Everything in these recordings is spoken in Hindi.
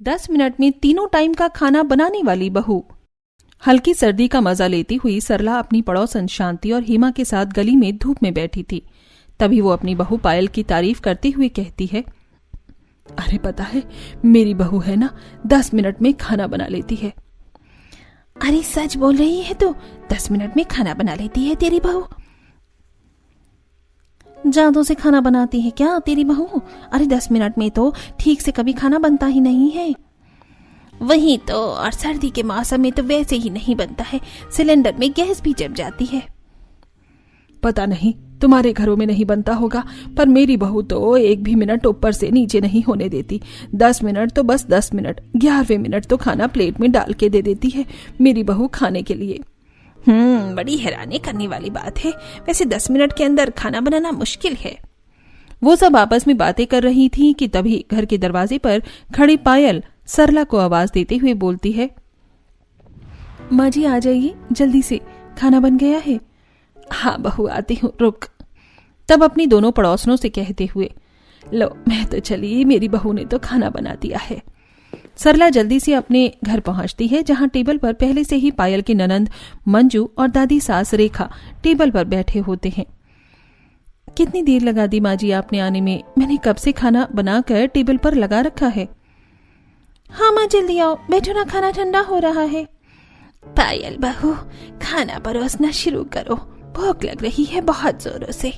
10 मिनट में तीनों टाइम का खाना बनाने वाली बहू। हल्की सर्दी का मजा लेती हुई सरला अपनी पड़ोसन शांति और हेमा के साथ गली में धूप में बैठी थी। तभी वो अपनी बहू पायल की तारीफ करते हुए कहती है, अरे पता है मेरी बहू है ना 10 मिनट में खाना बना लेती है। अरे सच बोल रही है तू? 10 मिनट में खाना बना लेती है तेरी बहू? जादू से खाना बनाती है क्या तेरी बहू? अरे 10 मिनट में तो ठीक से कभी खाना बनता ही नहीं है। वही तो, और सर्दी के मौसम में तो वैसे ही नहीं बनता है, सिलेंडर में गैस भी जम जाती है। पता नहीं तुम्हारे घरों में नहीं बनता होगा, पर मेरी बहू तो एक भी मिनट ऊपर से नीचे नहीं होने देती। 10 मिनट तो बस 10 मिनट, 11वें मिनट तो खाना प्लेट में डाल के दे देती है मेरी बहू खाने के लिए। बड़ी हैरानी करने वाली बात है। वैसे 10 मिनट के अंदर खाना बनाना मुश्किल है। वो सब आपस में बातें कर रही थी कि तभी घर के दरवाजे पर खड़ी पायल सरला को आवाज देते हुए बोलती है, माँ जी आ जाइए जल्दी से, खाना बन गया है। हाँ बहू आती हूँ, रुक। तब अपनी दोनों पड़ोसनों से कहते हुए, लो मैं तो चली, मेरी बहू ने तो खाना बना दिया है। सरला जल्दी से अपने घर पहुंचती है, जहां टेबल पर पहले से ही पायल की ननंद मंजू और दादी सास रेखा टेबल पर बैठे होते हैं। कितनी देर लगा दी माँ जी आपने आने में? मैंने कब से खाना बनाकर टेबल पर लगा रखा है। हाँ माँ जल्दी आओ, बैठो ना, खाना ठंडा हो रहा है। पायल बहू खाना परोसना शुरू करो, भूख लग रही है बहुत जोरों से।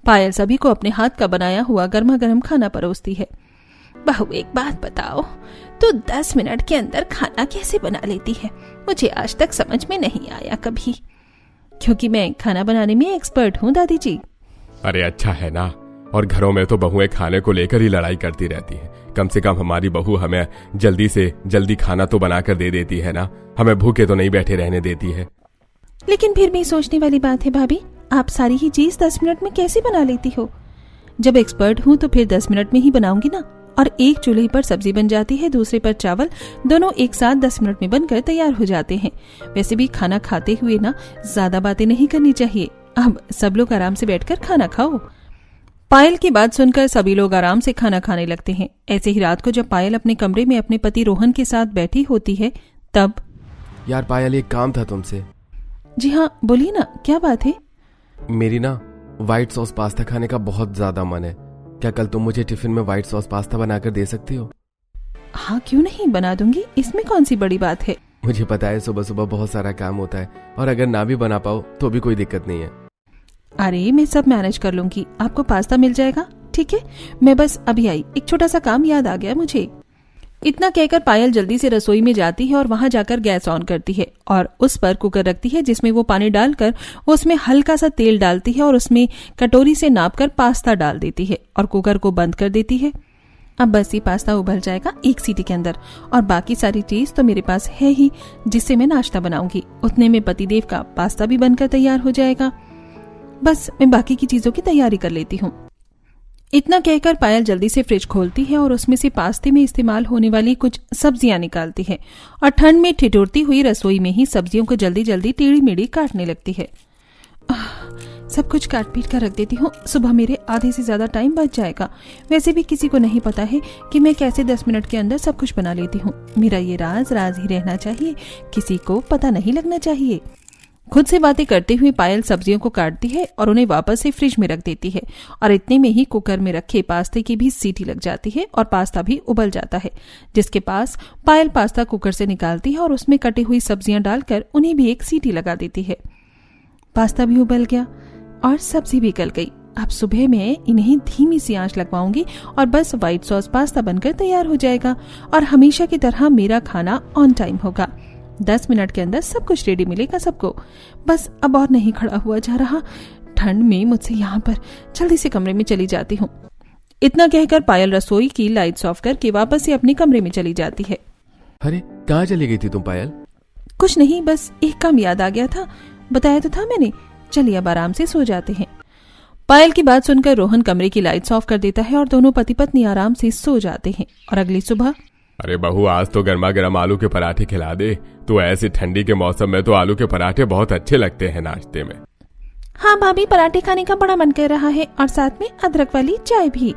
पायल सभी को अपने हाथ का बनाया हुआ गर्मा गर्म खाना परोसती है। बहू एक बात बताओ, तू 10 मिनट के अंदर खाना कैसे बना लेती है? मुझे आज तक समझ में नहीं आया कभी। क्योंकि मैं खाना बनाने में एक्सपर्ट हूँ दादी जी। अरे अच्छा है ना, और घरों में तो बहुएं खाने को लेकर ही लड़ाई करती रहती हैं। कम से कम हमारी बहू हमें जल्दी से जल्दी खाना तो बनाकर दे देती है ना, हमें भूखे तो नहीं बैठे रहने देती है। लेकिन फिर भी सोचने वाली बात है भाभी, आप सारी ही चीज 10 मिनट में कैसे बना लेती हो? जब एक्सपर्ट हूँ तो फिर 10 मिनट में ही बनाऊंगी ना। और एक चूल्हे पर सब्जी बन जाती है, दूसरे पर चावल, दोनों एक साथ 10 मिनट में बनकर तैयार हो जाते हैं। वैसे भी खाना खाते हुए ना ज्यादा बातें नहीं करनी चाहिए। अब सब लोग आराम से बैठकर खाना खाओ। पायल की बात सुनकर सभी लोग आराम से खाना खाने लगते हैं। ऐसे ही रात को जब पायल अपने कमरे में अपने पति रोहन के साथ बैठी होती है तब, यार पायल एक काम था तुमसे। जी हाँ बोलिए ना, क्या बात है? मेरी ना व्हाइट सॉस पास्ता खाने का बहुत ज्यादा मन है। क्या कल तुम मुझे टिफिन में व्हाइट सॉस पास्ता बनाकर दे सकती हो? हाँ क्यों नहीं, बना दूंगी, इसमें कौन सी बड़ी बात है। मुझे पता है सुबह सुबह बहुत सारा काम होता है, और अगर ना भी बना पाओ तो भी कोई दिक्कत नहीं है। अरे मैं सब मैनेज कर लूंगी, आपको पास्ता मिल जाएगा। ठीक है, मैं बस अभी आई, एक छोटा सा काम याद आ गया मुझे। इतना कहकर पायल जल्दी से रसोई में जाती है और वहां जाकर गैस ऑन करती है और उस पर कुकर रखती है, जिसमें वो पानी डालकर उसमें हल्का सा तेल डालती है और उसमें कटोरी से नापकर पास्ता डाल देती है और कुकर को बंद कर देती है। अब बस ये पास्ता उबल जाएगा 1 सीटी के अंदर, और बाकी सारी चीज तो मेरे पास है ही, जिससे मैं नाश्ता बनाऊंगी। उतने में पतिदेव का पास्ता भी बनकर तैयार हो जाएगा। बस मैं बाकी की चीजों की तैयारी कर लेती हूँ। इतना कहकर पायल जल्दी से फ्रिज खोलती है और उसमें से पास्ते में इस्तेमाल होने वाली कुछ सब्जियां निकालती है और ठंड में ठिठुरती हुई रसोई में ही सब्जियों को जल्दी जल्दी टेढ़ी मेढ़ी काटने लगती है। सब कुछ काट पीट कर रख देती हूँ, सुबह मेरे आधे से ज्यादा टाइम बच जाएगा। वैसे भी किसी को नहीं पता है कि मैं कैसे 10 मिनट के अंदर सब कुछ बना लेती हूँ। मेरा ये राज राज ही रहना चाहिए, किसी को पता नहीं लगना चाहिए। खुद से बातें करते हुए पायल सब्जियों को काटती है और उन्हें वापस से फ्रिज में रख देती है और इतने में ही कुकर में रखे पास्ते की भी सीटी लग जाती है और पास्ता भी उबल जाता है, जिसके पास पायल पास्ता कुकर से निकालती है और उसमें कटी हुई सब्जियां डालकर उन्हें भी एक सीटी लगा देती है। पास्ता भी उबल गया और सब्जी भी गल गई। अब सुबह मैं इन्हें धीमी सी आंच लगवाऊंगी और बस व्हाइट सॉस पास्ता बनकर तैयार हो जाएगा और हमेशा की तरह मेरा खाना ऑन टाइम होगा। 10 मिनट के अंदर सब कुछ रेडी मिलेगा सबको। बस अब और नहीं खड़ा हुआ जा रहा। ठंड में मुझसे यहाँ पर जल्दी से कमरे में चली जाती हूँ। इतना कहकर पायल रसोई की लाइट्स ऑफ करके वापस से अपने कमरे में चली जाती है। अरे कहाँ चली गई थी तुम पायल? कुछ नहीं, बस एक काम याद आ गया था, बताया तो था मैंने। चलिए अब आराम से सो जाते हैं। पायल की बात सुनकर रोहन कमरे की लाइट्स ऑफ कर देता है और दोनों पति पत्नी आराम से सो जाते हैं। और अगली सुबह, अरे बहू आज तो गर्मा गर्म आलू के पराठे खिला दे। तो ऐसी ठंडी के मौसम में तो आलू के पराठे बहुत अच्छे लगते हैं नाश्ते में। हाँ भाभी, पराठे खाने का बड़ा मन कर रहा है और साथ में अदरक वाली चाय भी।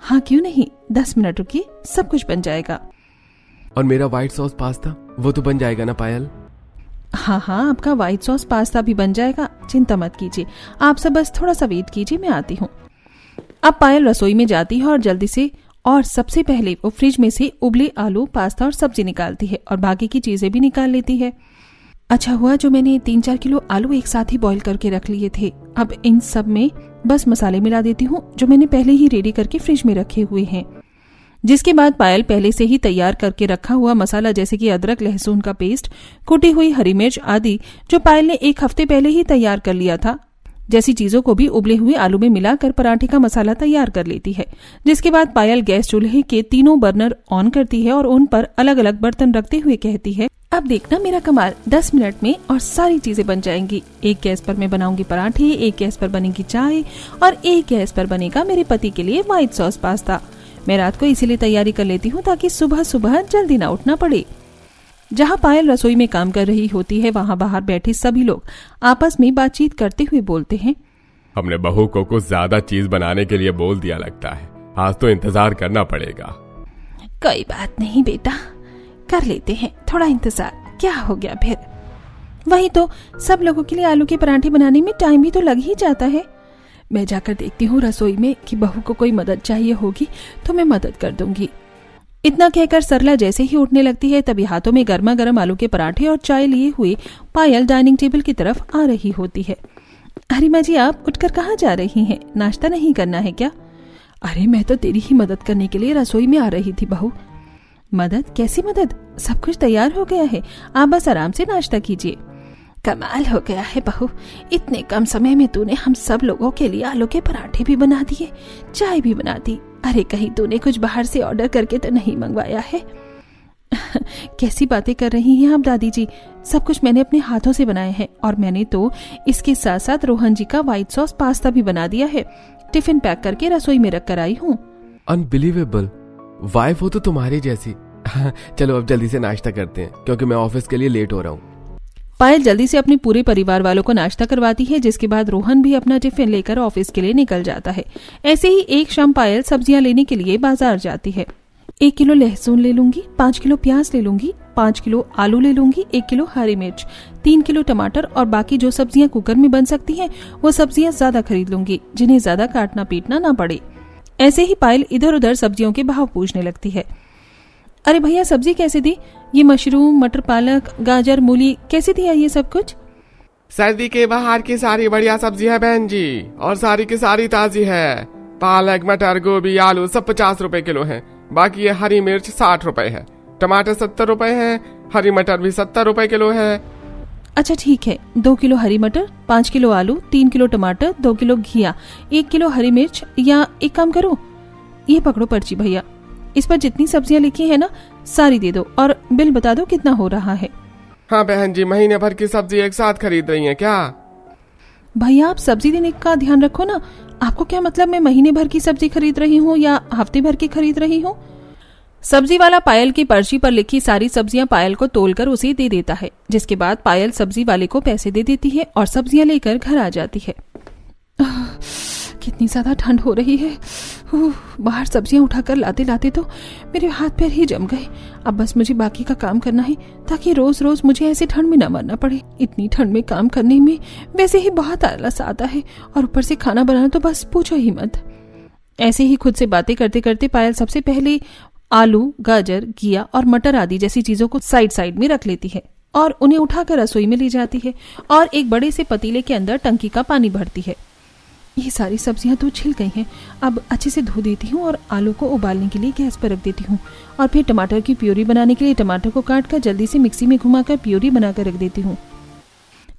हाँ क्यों नहीं, 10 मिनट रुकिए, सब कुछ बन जाएगा। और मेरा व्हाइट सॉस पास्ता वो तो बन जाएगा ना पायल? हाँ हाँ, आपका व्हाइट सॉस पास्ता भी बन जाएगा, चिंता मत कीजिए। आप सब बस थोड़ा सा वेट कीजिए, मैं आती हूँ। अब पायल रसोई में जाती है और जल्दी से और सबसे पहले वो फ्रिज में से उबले आलू, पास्ता और सब्जी निकालती है और बाकी की चीजें भी निकाल लेती है। अच्छा हुआ जो मैंने 3-4 किलो आलू एक साथ ही बॉईल करके रख लिए थे। अब इन सब में बस मसाले मिला देती हूँ जो मैंने पहले ही रेडी करके फ्रिज में रखे हुए हैं। जिसके बाद पायल पहले से ही तैयार करके रखा हुआ मसाला जैसे कि अदरक, लहसुन का पेस्ट, कुटी हुई हरी मिर्च आदि जो पायल ने 1 हफ्ते पहले ही तैयार कर लिया था, जैसी चीजों को भी उबले हुए आलू में मिलाकर पराठे का मसाला तैयार कर लेती है। जिसके बाद पायल गैस चूल्हे के तीनों बर्नर ऑन करती है और उन पर अलग अलग बर्तन रखते हुए कहती है, अब देखना मेरा कमाल, 10 मिनट में और सारी चीजें बन जाएंगी। एक गैस पर मैं बनाऊंगी पराठे, एक गैस पर बनेगी चाय और एक गैस पर बनेगा मेरे पति के लिए व्हाइट सॉस पास्ता। मैं रात को इसीलिए तैयारी कर लेती हूँ ताकि सुबह सुबह जल्दी ना उठना पड़े। जहाँ पायल रसोई में काम कर रही होती है वहाँ बाहर बैठे सभी लोग आपस में बातचीत करते हुए बोलते हैं, हमने बहू को कुछ ज्यादा चीज बनाने के लिए बोल दिया लगता है, आज तो इंतजार करना पड़ेगा। कोई बात नहीं बेटा, कर लेते हैं थोड़ा इंतजार, क्या हो गया फिर। वही तो, सब लोगों के लिए आलू के पराठे बनाने में टाइम भी तो लग ही जाता है। मैं जाकर देखती हूँ रसोई में कि बहू को कोई मदद चाहिए होगी तो मैं मदद कर दूंगी। इतना कहकर सरला जैसे ही उठने लगती है तभी हाथों में गर्मा गर्म आलू के पराठे और चाय लिए हुए पायल डाइनिंग टेबल की तरफ आ रही होती है। अरे माँ जी, आप उठकर कहाँ जा रही हैं? नाश्ता नहीं करना है क्या? अरे मैं तो तेरी ही मदद करने के लिए रसोई में आ रही थी बहू। मदद? कैसी मदद? सब कुछ तैयार हो गया है, आप बस आराम से नाश्ता कीजिए। कमाल हो गया है बहू, इतने कम समय में तूने हम सब लोगों के लिए आलू के पराठे भी बना दिए, चाय भी बना दी। अरे कहीं तूने कुछ बाहर से ऑर्डर करके तो नहीं मंगवाया है? कैसी बातें कर रही हैं आप दादी जी, सब कुछ मैंने अपने हाथों से बनाया है और मैंने तो इसके साथ साथ रोहन जी का व्हाइट सॉस पास्ता भी बना दिया है। टिफिन पैक करके रसोई में रख कर आई हूँ। अनबिलीवेबल, वाइफ हो तो तुम्हारी जैसी। चलो अब जल्दी से नाश्ता करते हैं क्योंकि मैं ऑफिस के लिए लेट हो रहा हूँ। पायल जल्दी से अपने पूरे परिवार वालों को नाश्ता करवाती है, जिसके बाद रोहन भी अपना टिफिन लेकर ऑफिस के लिए निकल जाता है। ऐसे ही एक शाम पायल सब्जियां लेने के लिए बाजार जाती है। 1 किलो लहसुन ले लूंगी, 5 किलो प्याज ले लूंगी, 5 किलो आलू ले लूंगी, 1 किलो हरी मिर्च, 3 किलो टमाटर और बाकी जो सब्जियां कुकर में बन सकती हैं वो सब्जियां ज्यादा खरीद लूंगी जिन्हें ज्यादा काटना पीटना ना पड़े। ऐसे ही पायल इधर उधर सब्जियों के भाव पूछने लगती है। अरे भैया, सब्जी कैसे दी? ये मशरूम, मटर, पालक, गाजर, मूली कैसे दिया ये सब कुछ? सर्दी के बाहर की सारी बढ़िया सब्जी है बहन जी, और सारी की सारी ताजी है। पालक, मटर, गोभी, आलू सब 50 रुपए किलो है। बाकी ये हरी मिर्च 60 रुपए है, टमाटर 70 रुपए है, हरी मटर भी 70 रुपए किलो है। अच्छा ठीक है, 2 किलो हरी मटर, 5 किलो आलू, 3 किलो टमाटर, 2 किलो घिया, 1 किलो हरी मिर्च। या एक काम करो, ये पकड़ो पर्ची भैया, इस पर जितनी सब्जियां लिखी है ना सारी दे दो और बिल बता दो कितना हो रहा है। हाँ बहन जी, महीने भर की सब्जी एक साथ खरीद रही हैं क्या? भैया आप सब्जी देने का ध्यान रखो ना। आपको क्या मतलब मैं महीने भर की सब्जी खरीद रही हूँ या हफ्ते भर की खरीद रही हूँ? सब्जी वाला पायल की पर्ची पर लिखी सारी सब्जियां पायल को तोलकर उसे दे देता है, जिसके बाद पायल सब्जी वाले को पैसे दे देती है और सब्जियां लेकर घर आ जाती है। कितनी ज्यादा ठंड हो रही है। बाहर सब्जियां उठाकर लाते लाते तो मेरे हाथ पैर ही जम गए। अब बस मुझे बाकी का काम करना है ताकि रोज रोज मुझे ऐसे ठंड में न मरना पड़े। इतनी ठंड में काम करने में वैसे ही बहुत आलस आता है और ऊपर से खाना बनाना तो बस पूछो ही मत। ऐसे ही खुद से बातें करते करते पायल सबसे पहले आलू, गाजर, घिया और मटर आदि जैसी चीजों को साइड साइड में रख लेती है और उन्हें उठाकर रसोई में ले जाती है और एक बड़े से पतीले के अंदर टंकी का पानी भरती है। ये सारी सब्जियां तो छिल गई हैं, अब अच्छे से धो देती हूँ और आलू को उबालने के लिए गैस पर रख देती हूँ और फिर टमाटर की प्यूरी बनाने के लिए टमाटर को काटकर जल्दी से मिक्सी में घुमाकर प्यूरी बनाकर रख देती हूँ।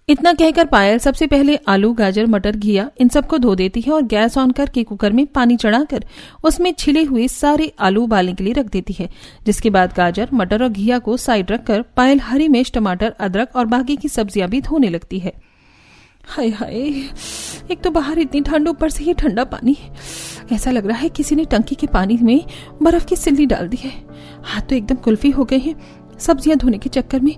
इतना कहकर पायल सबसे पहले आलू, गाजर, मटर, घिया इन सबको धो देती है और गैस ऑन करके कुकर में पानी चढ़ाकर उसमें छिले हुए सारे आलू उबालने के लिए रख देती है। जिसके बाद गाजर, मटर और घिया को साइड रखकर पायल हरी मिर्च, टमाटर, अदरक और बाकी की सब्जियां भी धोने लगती है। हाय हाय, एक तो बाहर इतनी ठंड, ऊपर से ये ठंडा पानी। ऐसा लग रहा है किसी ने टंकी के पानी में बर्फ की सिल्ली डाल दी है। हाथ तो एकदम कुल्फी हो गए हैं सब्जियां धोने के चक्कर में।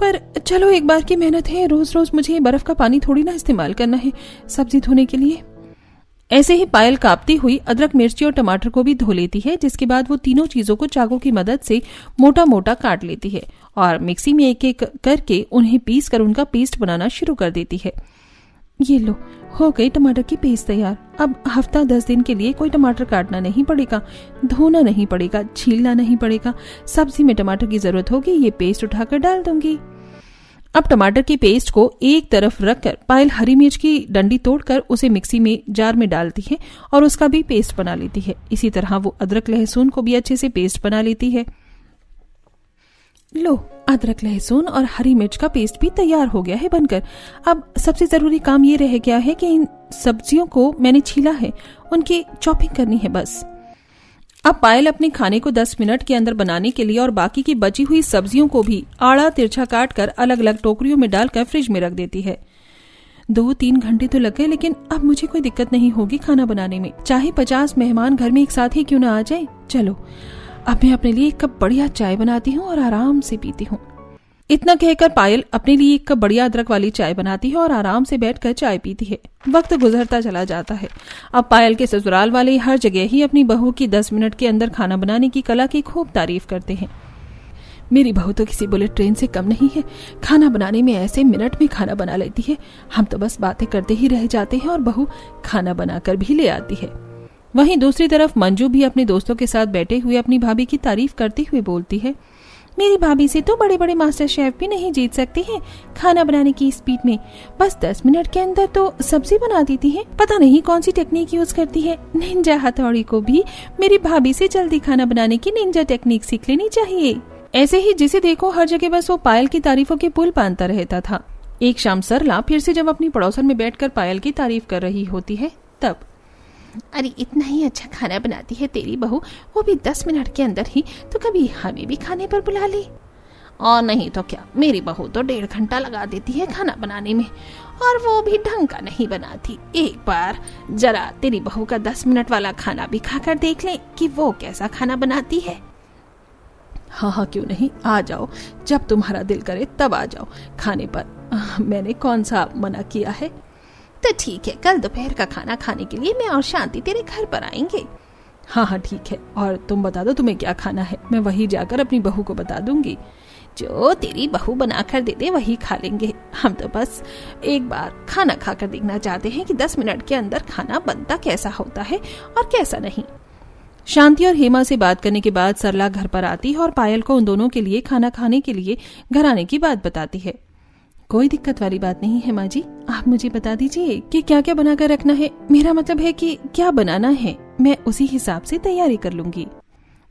पर चलो, एक बार की मेहनत है, रोज रोज मुझे बर्फ का पानी थोड़ी ना इस्तेमाल करना है सब्जी धोने के लिए। ऐसे ही पायल कापती हुई अदरक, मिर्ची और टमाटर को भी धो लेती है, जिसके बाद वो तीनों चीजों को चाकू की मदद से मोटा मोटा काट लेती है और मिक्सी में एक एक करके उन्हें पीस कर उनका पेस्ट बनाना शुरू कर देती है। ये लो, हो गई टमाटर की पेस्ट तैयार। अब हफ्ता 10 दिन के लिए कोई टमाटर काटना नहीं पड़ेगा, धोना नहीं पड़ेगा, छीलना नहीं पड़ेगा। सब्जी में टमाटर की जरूरत होगी, ये पेस्ट उठाकर डाल दूंगी। अब टमाटर की पेस्ट को एक तरफ रखकर पायल हरी मिर्च की डंडी तोड़कर उसे मिक्सी में जार में डालती है और उसका भी पेस्ट बना लेती है। इसी तरह वो अदरक लहसुन को भी अच्छे से पेस्ट बना लेती है। लो, अदरक लहसुन और हरी मिर्च का पेस्ट भी तैयार हो गया है बनकर। अब सबसे जरूरी काम ये रह गया है कि इन सब्जियों को मैंने छीला है, उनकी चॉपिंग करनी है बस। अब पायल अपने खाने को 10 मिनट के अंदर बनाने के लिए और बाकी की बची हुई सब्जियों को भी आड़ा तिरछा काट कर अलग अलग टोकरियों में डालकर फ्रिज में रख देती है। 2-3 घंटे तो लग गए, लेकिन अब मुझे कोई दिक्कत नहीं होगी खाना बनाने में, चाहे 50 मेहमान घर में एक साथ ही क्यों ना आ जाए। चलो, अब मैं अपने लिए एक कप बढ़िया चाय बनाती हूँ और आराम से पीती हूँ। इतना कहकर पायल अपने लिए एक कप बढ़िया अदरक वाली चाय बनाती है और आराम से बैठकर चाय पीती है। वक्त गुजरता चला जाता है। अब पायल के ससुराल वाले हर जगह ही अपनी बहू की 10 मिनट के अंदर खाना बनाने की कला की खूब तारीफ करते हैं। मेरी बहू तो किसी बुलेट ट्रेन से कम नहीं है, खाना बनाने में ऐसे मिनट में खाना बना लेती है। हम तो बस बातें करते ही रह जाते हैं और बहू खाना बनाकर भी ले आती है। वहीं दूसरी तरफ मंजू भी अपने दोस्तों के साथ बैठे हुए अपनी भाभी की तारीफ करते हुए बोलती है, मेरी भाभी से तो बड़े बड़े मास्टर शेफ भी नहीं जीत सकती हैं खाना बनाने की स्पीड में। बस 10 मिनट के अंदर तो सब्जी बना देती है। पता नहीं कौन सी टेक्निक यूज करती है। निंजा हथौड़ी को भी मेरी भाभी से जल्दी खाना बनाने की निंजा टेक्निक सीख लेनी चाहिए। ऐसे ही जिसे देखो हर जगह बस वो पायल की तारीफों के पुल बांधता रहता था। एक शाम सरला फिर से जब अपनी पड़ोसन में बैठकर पायल की तारीफ कर रही होती है तब, अरे इतना ही अच्छा खाना बनाती है तेरी बहू, वो भी 10 मिनट के अंदर ही, तो कभी हमें भी खाने पर बुला ले। और नहीं तो क्या, मेरी बहू तो 1.5 घंटा लगा देती है खाना बनाने में, और वो भी ढंग का नहीं बनाती। एक बार जरा तेरी बहू का 10 मिनट वाला खाना भी खाकर देख ले कि वो कैसा खाना बनाती है। हाँ हाँ, क्यों नहीं, आ जाओ, जब तुम्हारा दिल करे तब आ जाओ खाने पर। मैंने कौन सा मना किया है। तो ठीक है, कल दोपहर का खाना खाने के लिए मैं और शांति तेरे घर पर आएंगे। हाँ हाँ ठीक है, और तुम बता दो तुम्हें क्या खाना है, मैं वही जाकर अपनी बहू को बता दूंगी। जो तेरी बहू बनाकर दे दे वही खा लेंगे। हम तो बस एक बार खाना खाकर देखना चाहते हैं कि 10 मिनट के अंदर खाना बनता कैसा होता है और कैसा नहीं। शांति और हेमा से बात करने के बाद सरला घर पर आती है और पायल को उन दोनों के लिए खाना खाने के लिए घर आने की बात बताती है। कोई दिक्कत वाली बात नहीं है माँ जी, आप मुझे बता दीजिए कि क्या क्या बनाकर रखना है। मेरा मतलब है कि क्या बनाना है, मैं उसी हिसाब से तैयारी कर लूंगी।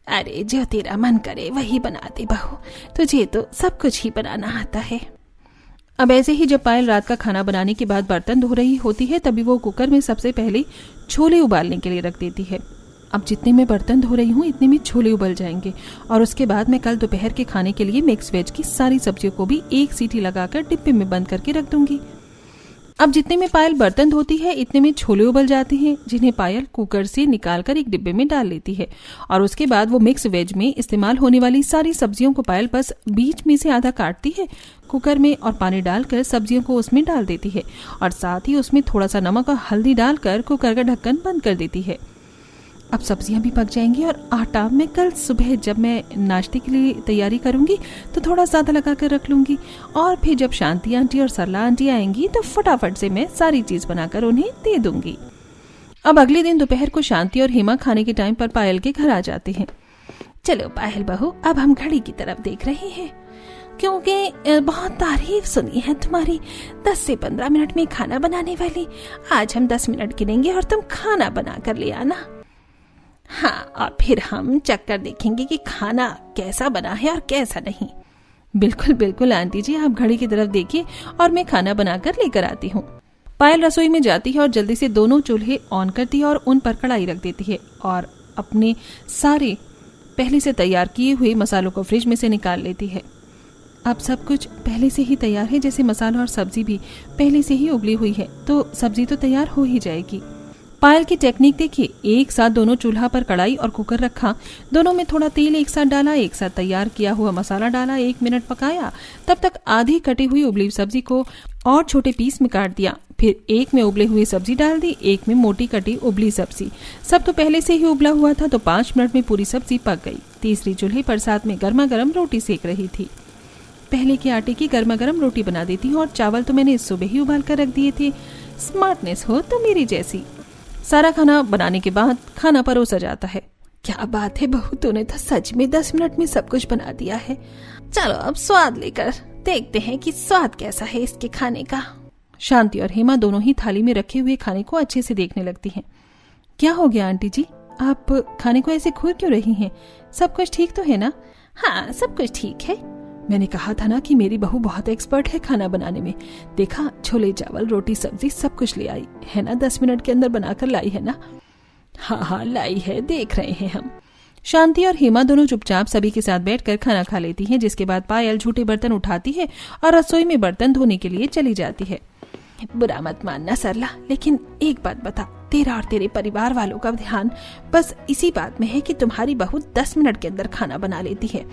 अरे जो तेरा मन करे वही बना दे बहू, तुझे तो सब कुछ ही बनाना आता है। अब ऐसे ही जब पायल रात का खाना बनाने के बाद बर्तन धो रही होती है तभी वो कुकर में सबसे पहले छोले उबालने के लिए रख देती है। अब जितने मैं बर्तन धो रही हूँ इतने में छोले उबल जाएंगे और उसके बाद मैं कल दोपहर के खाने के लिए मिक्स वेज की सारी सब्जियों को भी एक सीटी लगाकर डिब्बे में बंद करके रख दूंगी। अब जितने में पायल बर्तन धोती है इतने में छोले उबल जाते हैं, जिन्हें पायल कुकर से निकालकर एक डिब्बे में डाल लेती है और उसके बाद वो मिक्स वेज में इस्तेमाल होने वाली सारी सब्जियों को पायल बस बीच में से आधा काटती है, कुकर में और पानी डालकर सब्जियों को उसमें डाल देती है और साथ ही उसमें थोड़ा सा नमक और हल्दी डालकर कुकर का ढक्कन बंद कर देती है। अब सब्जियां भी पक जाएंगी और आटा मैं कल सुबह जब मैं नाश्ते के लिए तैयारी करूंगी तो थोड़ा ज़्यादा लगा कर रख लूंगी और फिर जब शांति आंटी और सरला आंटी आएंगी तो फटाफट से मैं सारी चीज बनाकर उन्हें दे दूंगी। अब अगले दिन दोपहर को शांति और हेमा खाने के टाइम पर पायल के घर आ जाते हैं। चलो पायल बहू, अब हम घड़ी की तरफ देख रहे हैं क्योंकि बहुत तारीफ सुनी है तुम्हारी 10 से 15 मिनट में खाना बनाने वाली। आज हम 10 मिनट गिनेंगे और तुम खाना बना कर ले आना। हाँ, और फिर हम चक्कर देखेंगे कि खाना कैसा बना है और कैसा नहीं। बिल्कुल बिल्कुल आंटी जी, आप घड़ी की तरफ देखिए और मैं खाना बनाकर लेकर आती हूँ। पायल रसोई में जाती है और जल्दी से दोनों चूल्हे ऑन करती है और उन पर कढ़ाई रख देती है और अपने सारे पहले से तैयार किए हुए मसालों को फ्रिज में से निकाल लेती है। अब सब कुछ पहले से ही तैयार है, जैसे मसाला और सब्जी भी पहले से ही उबली हुई है तो सब्जी तो तैयार हो ही जाएगी। पायल की टेक्निक देखिए, एक साथ दोनों चूल्हा पर कढ़ाई और कुकर रखा, दोनों में थोड़ा तेल एक साथ डाला, एक साथ तैयार किया हुआ मसाला डाला, 1 मिनट पकाया, तब तक आधी कटी हुई उबली सब्जी को और छोटे पीस में काट दिया, फिर एक में उबले हुई सब्जी डाल दी, एक में मोटी कटी उबली सब्जी। सब तो पहले से ही उबला हुआ था तो 5 मिनट में पूरी सब्जी पक गई। तीसरी चूल्हे पर साथ में गर्मा गर्म रोटी सेक रही थी। पहले के आटे की गर्मा गर्म रोटी बना देती हूँ और चावल तो मैंने सुबह ही उबाल कर रख दिए थे। स्मार्टनेस हो तो मेरी जैसी। सारा खाना बनाने के बाद खाना परोसा जाता है। क्या बात है बहू, तूने तो सच में 10 मिनट में सब कुछ बना दिया है। चलो अब स्वाद लेकर देखते हैं कि स्वाद कैसा है इसके खाने का। शांति और हेमा दोनों ही थाली में रखे हुए खाने को अच्छे से देखने लगती हैं। क्या हो गया आंटी जी, आप खाने को ऐसे घूर क्यों रही हैं? सब कुछ ठीक तो है ना? हाँ, सब कुछ ठीक है। मैंने कहा था ना कि मेरी बहू बहुत एक्सपर्ट है खाना बनाने में। देखा, छोले चावल रोटी सब्जी सब कुछ ले आई है ना, 10 मिनट के अंदर बनाकर लाई है ना? हाँ लाई है, देख रहे हैं हम। शांति और हेमा दोनों चुपचाप सभी के साथ बैठकर खाना खा लेती हैं, जिसके बाद पायल झूठे बर्तन उठाती है और रसोई में बर्तन धोने के लिए चली जाती है। बुरा मत मानना सरला, लेकिन एक बात बता, तेरा और तेरे परिवार वालों का ध्यान बस इसी बात में है कि तुम्हारी बहू 10 मिनट के अंदर खाना बना लेती है,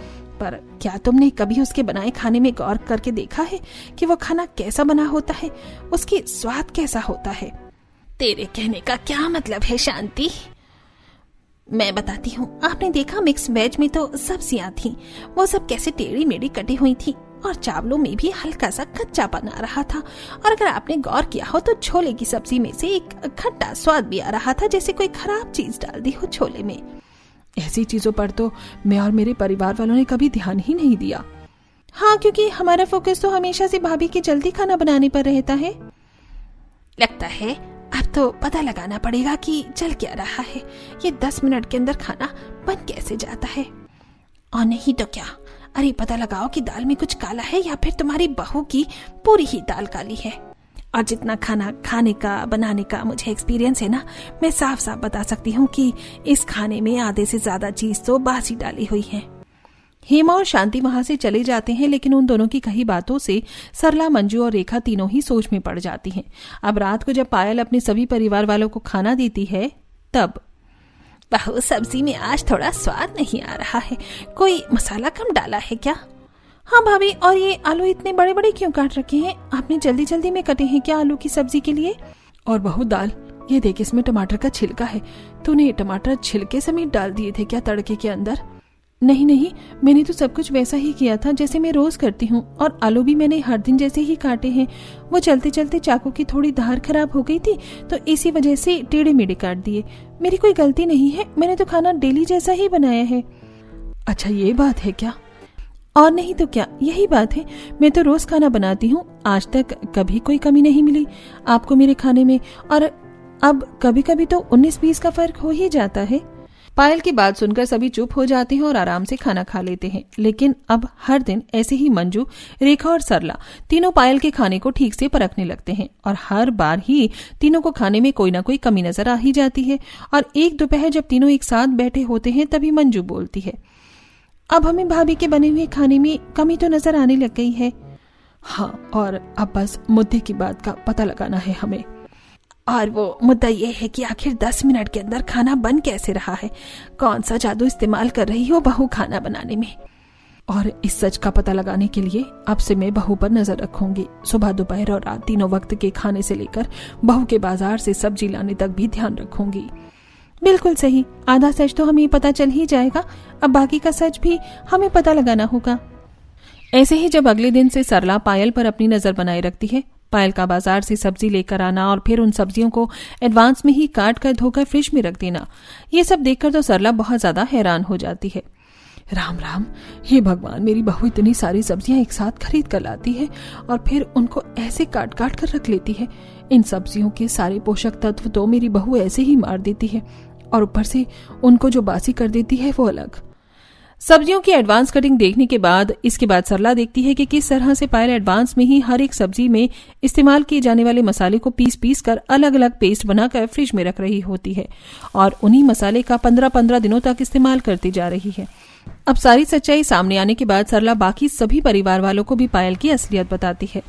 पर क्या तुमने कभी उसके बनाए खाने में गौर करके देखा है कि वो खाना कैसा बना होता है, उसकी स्वाद कैसा होता है? तेरे कहने का क्या मतलब है शांति? मैं बताती हूँ। आपने देखा मिक्स वेज में तो सब्जियां थी, वो सब कैसे टेढ़ी मेढ़ी कटी हुई थी और चावलों में भी हल्का सा कच्चापन आ रहा था। और अगर आपने गौर किया हो तो छोले की सब्जी में से एक खट्टा स्वाद भी आ रहा था, जैसे कोई खराब चीज डाल दी हो छोले में। ऐसी चीजों पर तो मैं और मेरे परिवार वालों ने कभी ध्यान ही नहीं दिया। हाँ, क्योंकि हमारा फोकस तो हमेशा से भाभी की जल्दी खाना बनाने पर रहता है। लगता है अब तो पता लगाना पड़ेगा कि चल क्या रहा है, ये 10 मिनट के अंदर खाना बन कैसे जाता है। और नहीं तो क्या, अरे पता लगाओ कि दाल में कुछ काला है या फिर तुम्हारी बहू की पूरी ही दाल काली है। और जितना खाना खाने का बनाने का मुझे एक्सपीरियंस है ना, मैं साफ साफ बता सकती हूँ कि इस खाने में आधे से ज्यादा चीज तो बासी डाली हुई है। हेमा और शांति वहां से चले जाते हैं, लेकिन उन दोनों की कही बातों से सरला, मंजू और रेखा तीनों ही सोच में पड़ जाती हैं। अब रात को जब पायल अपने सभी परिवार वालों को खाना देती है तब, बहू सब्जी में आज थोड़ा स्वाद नहीं आ रहा है, कोई मसाला कम डाला है क्या? हाँ भाभी, और ये आलू इतने बड़े बड़े क्यों काट रखे हैं? आपने जल्दी जल्दी में कटे हैं क्या आलू की सब्जी के लिए? और बहू दाल, ये देख इसमें टमाटर का छिलका है, तूने टमाटर छिलके समेत डाल दिए थे क्या तड़के के अंदर? नहीं नहीं, मैंने तो सब कुछ वैसा ही किया था जैसे मैं रोज करती हूँ, और आलू भी मैंने हर दिन जैसे ही काटे हैं। वो चलते चलते चाकू की थोड़ी धार खराब हो गई थी तो इसी वजह से टेढ़े मेढ़े काट दिए। मेरी कोई गलती नहीं है, मैंने तो खाना डेली जैसा ही बनाया है। अच्छा ये बात है क्या? और नहीं तो क्या, यही बात है। मैं तो रोज खाना बनाती हूँ, आज तक कभी कोई कमी नहीं मिली आपको मेरे खाने में, और अब कभी कभी तो 19-20 का फर्क हो ही जाता है। पायल की बात सुनकर सभी चुप हो जाते हैं और आराम से खाना खा लेते हैं। लेकिन अब हर दिन ऐसे ही मंजू, रेखा और सरला तीनों पायल के खाने को ठीक से परखने लगते हैं, और हर बार ही तीनों को खाने में कोई ना कोई कमी नजर आ ही जाती है। और एक दोपहर जब तीनों एक साथ बैठे होते हैं तभी मंजू बोलती है, अब हमें भाभी के बने हुए खाने में कमी तो नजर आने लग गई है। हाँ, और अब बस मुद्दे की बात का पता लगाना है हमें। और वो मुद्दा ये है कि आखिर 10 मिनट के अंदर खाना बन कैसे रहा है? कौन सा जादू इस्तेमाल कर रही हो बहू खाना बनाने में? और इस सच का पता लगाने के लिए अब से मैं बहू पर नजर रखूंगी। सुबह, दोपहर और रात तीनों वक्त के खाने से लेकर बहू के बाजार से सब्जी लाने तक भी ध्यान रखूंगी। बिल्कुल सही, आधा सच तो हमें पता चल ही जाएगा, अब बाकी का सच भी हमें पता लगाना होगा। ऐसे ही जब अगले दिन से सरला पायल पर अपनी नजर बनाए रखती है, पायल का बाजार से सब्जी लेकर आना और फिर उन सब्जियों को एडवांस में ही काट कर धोकर फ्रिज में रख देना, ये सब देखकर तो सरला बहुत ज्यादा हैरान हो जाती है। राम राम, हे भगवान, मेरी बहू इतनी सारी सब्जियां एक साथ खरीद कर लाती है और फिर उनको ऐसे काट काट कर रख लेती है। इन सब्जियों के सारे पोषक तत्व तो मेरी बहू ऐसे ही मार देती है, और ऊपर से उनको जो बासी कर देती है वो अलग। सब्जियों की एडवांस कटिंग देखने के बाद इसके बाद सरला देखती है कि किस तरह से पायल एडवांस में ही हर एक सब्जी में इस्तेमाल किए जाने वाले मसाले को पीस कर अलग अलग पेस्ट बनाकर फ्रिज में रख रही होती है, और उन्हीं मसाले का 15-15 दिनों तक इस्तेमाल करती जा रही है। अब सारी सच्चाई सामने आने के बाद सरला बाकी सभी परिवार वालों को भी पायल की असलियत बताती है।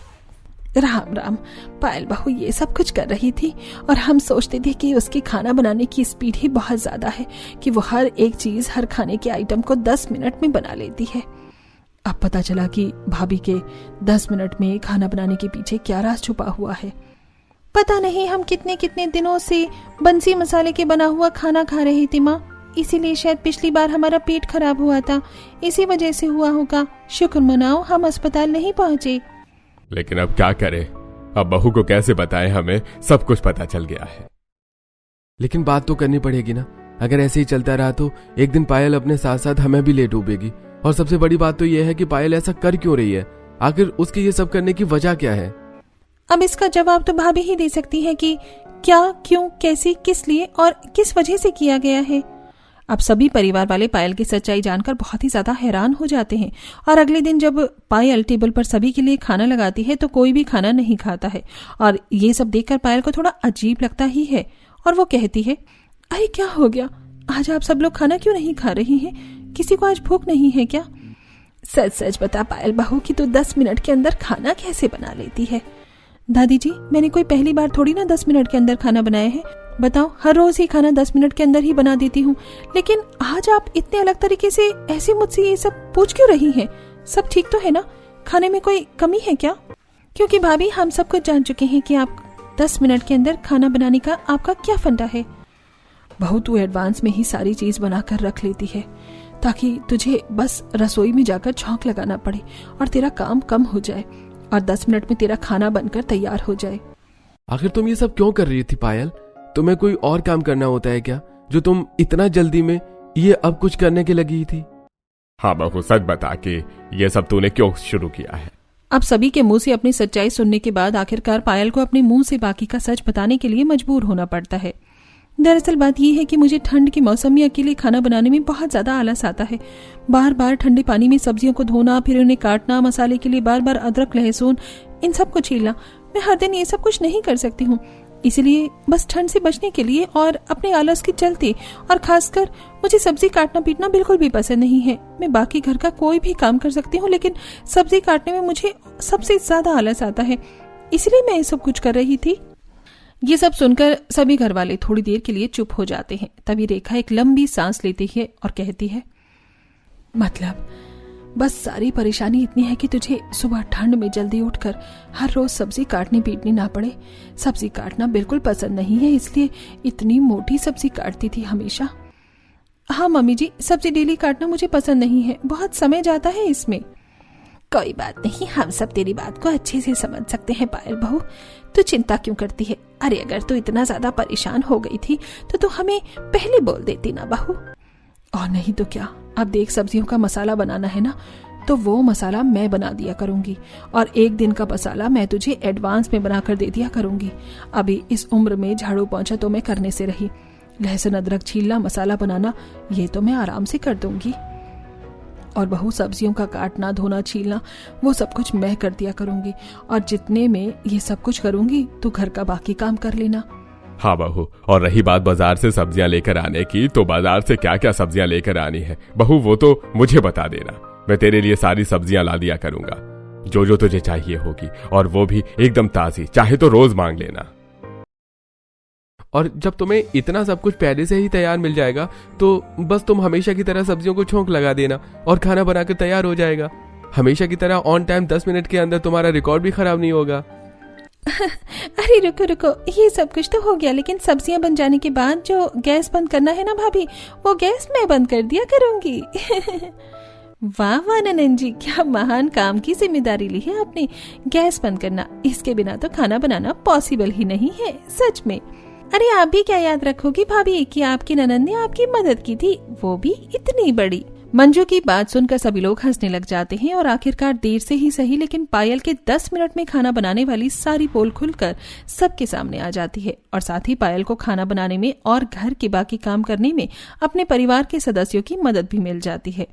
राम राम, पायल बहू ये सब कुछ कर रही थी और हम सोचते थे कि उसकी खाना बनाने की स्पीड ही बहुत ज्यादा है कि वो हर एक चीज, हर खाने के आइटम को 10 मिनट में बना लेती है। अब पता चला कि भाभी के 10 मिनट में खाना बनाने के पीछे क्या राज छुपा हुआ है। पता नहीं हम कितने कितने दिनों से बंसी मसाले के बना हुआ खाना खा रही थी माँ, इसीलिए शायद पिछली बार हमारा पेट खराब हुआ था, इसी वजह से हुआ होगा। शुक्र मनाओ हम अस्पताल नहीं पहुँचे। लेकिन अब क्या करें, अब बहू को कैसे बताएं, हमें सब कुछ पता चल गया है। लेकिन बात तो करनी पड़ेगी ना, अगर ऐसे ही चलता रहा तो एक दिन पायल अपने साथ साथ हमें भी ले डूबेगी। और सबसे बड़ी बात तो यह है कि पायल ऐसा कर क्यों रही है, आखिर उसके ये सब करने की वजह क्या है? अब इसका जवाब तो भाभी ही दे सकती है कि क्या, क्यों, कैसे, किस लिए और किस वजह से किया गया है। अब सभी परिवार वाले पायल की सच्चाई जानकर बहुत ही ज्यादा हैरान हो जाते हैं और अगले दिन जब पायल टेबल पर सभी के लिए खाना लगाती है तो कोई भी खाना नहीं खाता है। और ये सब देखकर पायल को थोड़ा अजीब लगता ही है और वो कहती है, अरे क्या हो गया, आज आप सब लोग खाना क्यों नहीं खा रही हैं? किसी को आज भूख नहीं है क्या? सच सच बता पायल बहू कि तू 10 मिनट के अंदर खाना कैसे बना लेती है? दादी जी, मैंने कोई पहली बार थोड़ी ना 10 मिनट के अंदर खाना बनाया है। बताओ, हर रोज ही खाना 10 मिनट के अंदर ही बना देती हूँ, लेकिन आज आप इतने अलग तरीके से ऐसे मुझसे ये सब पूछ क्यों रही हैं? सब ठीक तो है ना? खाने में कोई कमी है क्या? क्योंकि भाभी हम सब कुछ जान चुके हैं कि आप 10 मिनट के अंदर खाना बनाने का आपका क्या फंडा है। बहू, तू एडवांस में ही सारी चीज बनाकर रख लेती है ताकि तुझे बस रसोई में जाकर छौंक लगाना पड़े और तेरा काम कम हो जाए और 10 मिनट में तेरा खाना बनकर तैयार हो जाए। आखिर तुम ये सब क्यों कर रही थी पायल? तुम्हें कोई और काम करना होता है क्या, जो तुम इतना जल्दी में ये अब कुछ करने के लगी थी? हाँ बहू, सच बता के ये सब तूने क्यों शुरू किया है? अब सभी के मुंह से अपनी सच्चाई सुनने के बाद आखिरकार पायल को अपने मुंह से बाकी का सच बताने के लिए मजबूर होना पड़ता है। दरअसल बात यह है कि मुझे ठंड के मौसम में अकेले खाना बनाने में बहुत ज्यादा आलस आता है। बार बार ठंडे पानी में सब्जियों को धोना, फिर उन्हें काटना, मसाले के लिए बार बार अदरक लहसुन इन सब को छीलना, मैं हर दिन ये सब कुछ नहीं कर सकती हूँ। इसलिए बस ठंड से बचने के लिए और अपने आलस के चलते, और खासकर मुझे सब्जी काटना पीटना बिल्कुल भी पसंद नहीं है। मैं बाकी घर का कोई भी काम कर सकती हूँ, लेकिन सब्जी काटने में मुझे सबसे ज्यादा आलस आता है, इसलिए मैं ये सब कुछ कर रही थी। ये सब सुनकर सभी घर वाले थोड़ी देर के लिए चुप हो जाते हैं। तभी रेखा एक लंबी सांस लेती है और कहती है, मतलब बस सारी परेशानी इतनी है कि तुझे सुबह ठंड में जल्दी उठकर हर रोज सब्जी काटनी पीटनी ना पड़े। सब्जी काटना बिल्कुल पसंद नहीं है, इसलिए इतनी मोटी सब्जी काटती थी हमेशा। हाँ मम्मी जी, सब्जी डेली काटना मुझे पसंद नहीं है, बहुत समय जाता है इसमें। कोई बात नहीं, हम सब तेरी बात को अच्छे से समझ सकते हैं पायल बहू, तू चिंता क्यों करती है? अरे अगर तू इतना ज्यादा परेशान हो गई थी तो तू हमें पहले बोल देती ना बहू। और नहीं तो क्या, अब देख सब्जियों का मसाला बनाना है ना, तो वो मसाला मैं बना दिया करूंगी और एक दिन का मसाला मैं तुझे एडवांस में बनाकर दे दिया करूंगी। अभी इस उम्र में झाड़ू पोंछा तो मैं करने से रही, लहसुन अदरक छीलना, मसाला बनाना ये तो मैं आराम से कर दूंगी। और बहू, सब्जियों का काटना, धोना, छीलना वो सब कुछ मैं कर दिया करूंगी, और जितने में ये सब कुछ करूंगी तो घर का बाकी काम कर लेना। हाँ बहू, और रही बात बाजार से सब्जियां लेकर आने की, तो बाजार से क्या क्या सब्जियां लेकर आनी है बहू वो तो मुझे बता देना, मैं तेरे लिए सारी सब्जियां ला दिया करूंगा, जो जो तुझे चाहिए होगी, और वो भी एकदम ताजी, चाहे तो रोज मांग लेना। और जब तुम्हें इतना सब कुछ पहले से ही तैयार मिल जाएगा तो बस तुम हमेशा की तरह सब्जियों को छौंक लगा देना और खाना बनाकर तैयार हो जाएगा। हमेशा की तरह ऑन टाइम 10 मिनट के अंदर तुम्हारा रिकॉर्ड भी खराब नहीं होगा। अरे रुको रुको, ये सब कुछ तो हो गया, लेकिन सब्जियां बन जाने के बाद जो गैस बंद करना है ना भाभी, वो गैस मैं बंद कर दिया करूंगी। वाह वाह ननन जी, क्या महान काम की जिम्मेदारी ली है आपने, गैस बंद करना। इसके बिना तो खाना बनाना पॉसिबल ही नहीं है, सच में। अरे आप भी क्या याद रखोगी भाभी कि आपकी ननन ने आपकी मदद की थी, वो भी इतनी बड़ी। मंजू की बात सुनकर सभी लोग हंसने लग जाते हैं और आखिरकार देर से ही सही, लेकिन पायल के 10 मिनट में खाना बनाने वाली सारी पोल खुलकर सबके सामने आ जाती है। और साथ ही पायल को खाना बनाने में और घर के बाकी काम करने में अपने परिवार के सदस्यों की मदद भी मिल जाती है।